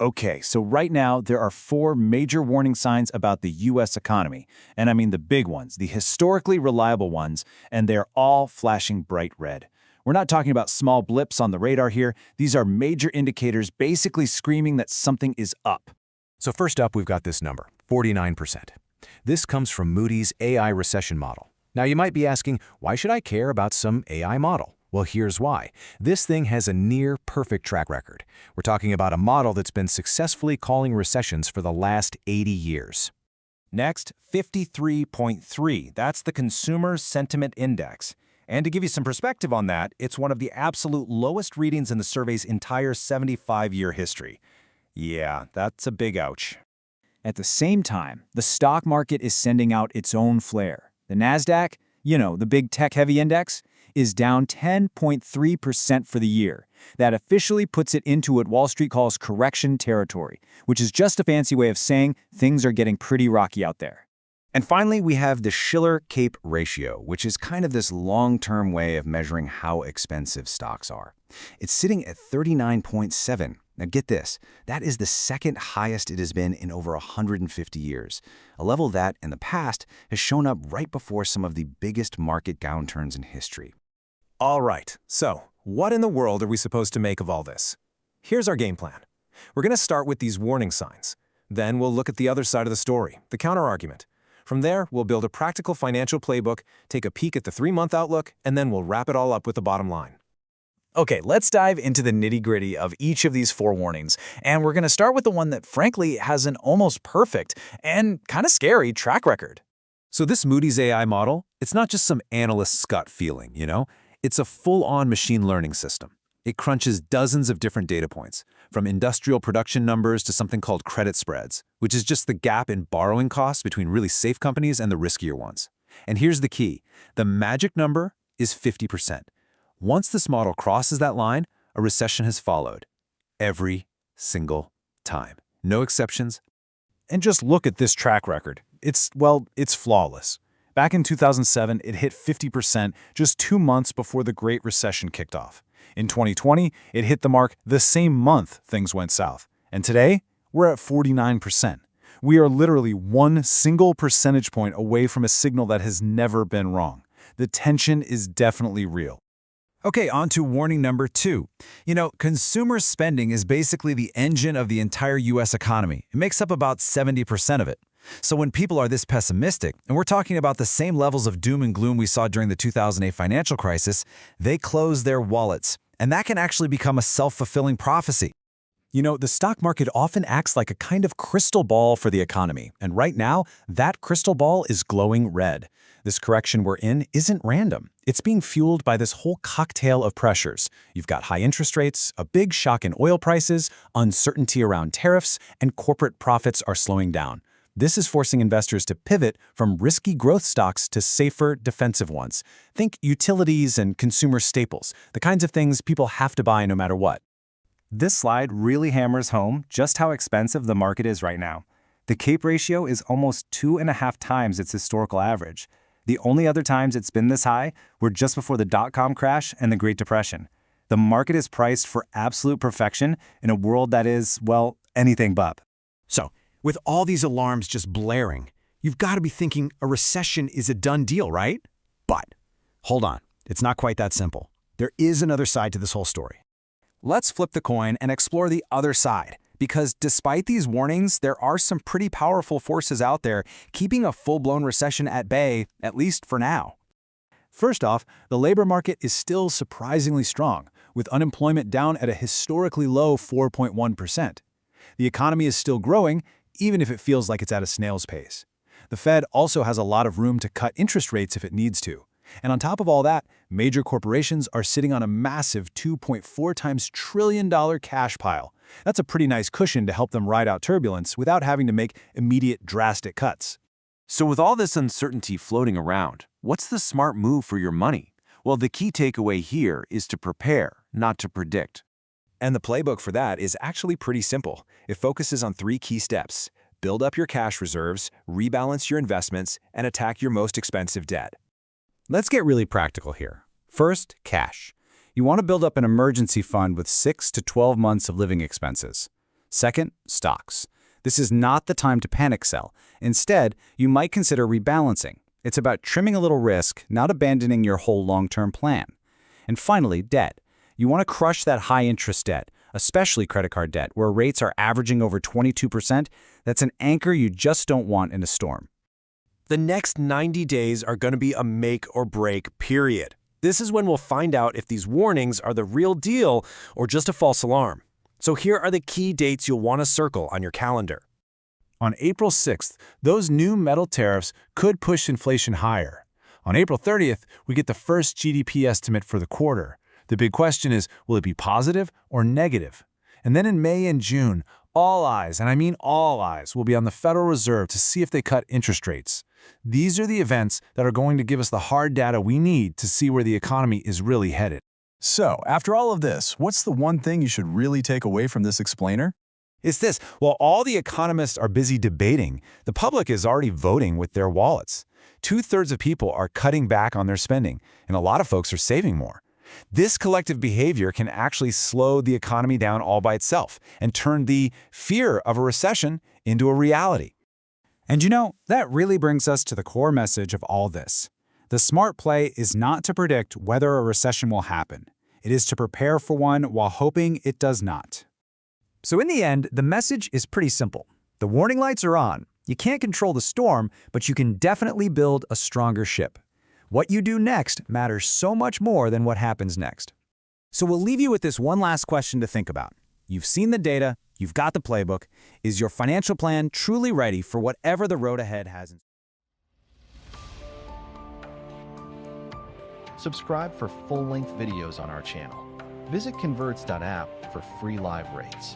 Okay, so right now there are four major warning signs about the U.S. economy. And I mean the big ones, the historically reliable ones, and they're all flashing bright red. We're not talking about small blips on the radar here. These are major indicators basically screaming that something is up. So first up, we've got this number, 49%. This comes from Moody's AI recession model. Now you might be asking, why should I care about some AI model? Well, here's why. This thing has a near-perfect track record. We're talking about a model that's been successfully calling recessions for the last 80 years. Next, 53.3. That's the Consumer Sentiment Index. And to give you some perspective on that, it's one of the absolute lowest readings in the survey's entire 75-year history. Yeah, that's a big ouch. At the same time, the stock market is sending out its own flare. The Nasdaq, the big tech-heavy index, is down 10.3% for the year. That officially puts it into what Wall Street calls correction territory, which is just a fancy way of saying things are getting pretty rocky out there. And finally, we have the Shiller CAPE ratio, which is kind of this long-term way of measuring how expensive stocks are. It's sitting at 39.7. Now get this, that is the second highest it has been in over 150 years, a level that, in the past, has shown up right before some of the biggest market downturns in history. All right, so what in the world are we supposed to make of all this? Here's our game plan. We're going to start with these warning signs. Then we'll look at the other side of the story, the counterargument. From there, we'll build a practical financial playbook, take a peek at the 3-month outlook, and then we'll wrap it all up with the bottom line. Okay, let's dive into the nitty-gritty of each of these four warnings, and we're going to start with the one that frankly has an almost perfect and kind of scary track record. So this Moody's AI model, it's not just some analyst's gut feeling, It's a full-on machine learning system. It crunches dozens of different data points, from industrial production numbers to something called credit spreads, which is just the gap in borrowing costs between really safe companies and the riskier ones. And here's the key. The magic number is 50%. Once this model crosses that line, a recession has followed. Every single time. No exceptions. And just look at this track record. It's flawless. Back in 2007, it hit 50% just 2 months before the Great Recession kicked off. In 2020, it hit the mark the same month things went south. And today, we're at 49%. We are literally one single percentage point away from a signal that has never been wrong. The tension is definitely real. Okay, on to warning number 2. Consumer spending is basically the engine of the entire U.S. economy. It makes up about 70% of it. So when people are this pessimistic, and we're talking about the same levels of doom and gloom we saw during the 2008 financial crisis, they close their wallets. And that can actually become a self-fulfilling prophecy. The stock market often acts like a kind of crystal ball for the economy, and right now, that crystal ball is glowing red. This correction we're in isn't random. It's being fueled by this whole cocktail of pressures. You've got high interest rates, a big shock in oil prices, uncertainty around tariffs, and corporate profits are slowing down. This is forcing investors to pivot from risky growth stocks to safer, defensive ones. Think utilities and consumer staples, the kinds of things people have to buy no matter what. This slide really hammers home just how expensive the market is right now. The CAPE ratio is almost 2.5 times its historical average. The only other times it's been this high were just before the dot-com crash and the Great Depression. The market is priced for absolute perfection in a world that is, anything but. So, with all these alarms just blaring, you've got to be thinking a recession is a done deal, right? But hold on, it's not quite that simple. There is another side to this whole story. Let's flip the coin and explore the other side, because despite these warnings, there are some pretty powerful forces out there keeping a full-blown recession at bay, at least for now. First off, the labor market is still surprisingly strong, with unemployment down at a historically low 4.1%. The economy is still growing, even if it feels like it's at a snail's pace. The Fed also has a lot of room to cut interest rates if it needs to. And on top of all that, major corporations are sitting on a massive $2.4 trillion cash pile. That's a pretty nice cushion to help them ride out turbulence without having to make immediate drastic cuts. So with all this uncertainty floating around, what's the smart move for your money? Well, the key takeaway here is to prepare, not to predict. And the playbook for that is actually pretty simple. It focuses on 3 key steps: build up your cash reserves, rebalance your investments, and attack your most expensive debt. Let's get really practical here. First, cash. You want to build up an emergency fund with 6 to 12 months of living expenses. Second, stocks. This is not the time to panic sell. Instead, you might consider rebalancing. It's about trimming a little risk, not abandoning your whole long-term plan. And finally, debt. You want to crush that high-interest debt, especially credit card debt, where rates are averaging over 22%. That's an anchor you just don't want in a storm. The next 90 days are going to be a make or break period. This is when we'll find out if these warnings are the real deal or just a false alarm. So here are the key dates you'll want to circle on your calendar. On April 6th, those new metal tariffs could push inflation higher. On April 30th, we get the first GDP estimate for the quarter. The big question is, will it be positive or negative? And then in May and June, all eyes, and I mean all eyes, will be on the Federal Reserve to see if they cut interest rates. These are the events that are going to give us the hard data we need to see where the economy is really headed. So, after all of this, what's the one thing you should really take away from this explainer? It's this: while all the economists are busy debating, the public is already voting with their wallets. 2/3 of people are cutting back on their spending, and a lot of folks are saving more. This collective behavior can actually slow the economy down all by itself and turn the fear of a recession into a reality. And you know, that really brings us to the core message of all this. The smart play is not to predict whether a recession will happen. It is to prepare for one while hoping it does not. So in the end, the message is pretty simple. The warning lights are on. You can't control the storm, but you can definitely build a stronger ship. What you do next matters so much more than what happens next. So we'll leave you with this one last question to think about. You've seen the data, you've got the playbook. Is your financial plan truly ready for whatever the road ahead has in store? Subscribe for full-length videos on our channel. Visit Convertz.app for free live rates.